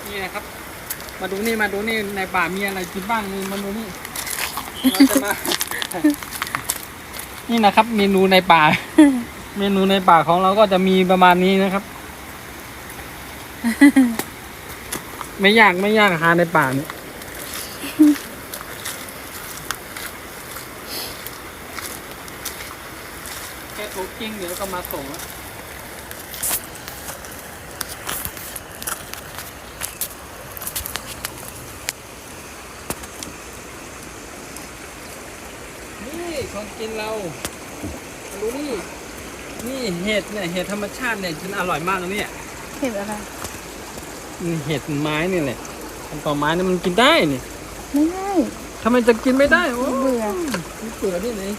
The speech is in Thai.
นี่นะครับ มาดูนี่ในป่ามีอะไรกินบ้างนี่มาดูนี่เราจะมา นี่นะครับ เมนูในป่า เมนูในป่าของเราก็จะมีประมาณนี้นะครับ ไม่ยากอาหารในป่าเนี่ยแค่โอ๊กกิ้งเดี๋ยวก็มาส่งแล้วนี่ของกินเราดูนี่เห็ดเนี่ยเห็ดธรรมชาติเนี่ยกินอร่อยมากนะเนี่ย เห็นอะไร เห็ดไม้นี่แหละต่อไม้นี่มันกินได้นี่ ไม่ได้ ทำไมจะกินไม่ได้โอ้ เบื่อ เปลือกนี่เลย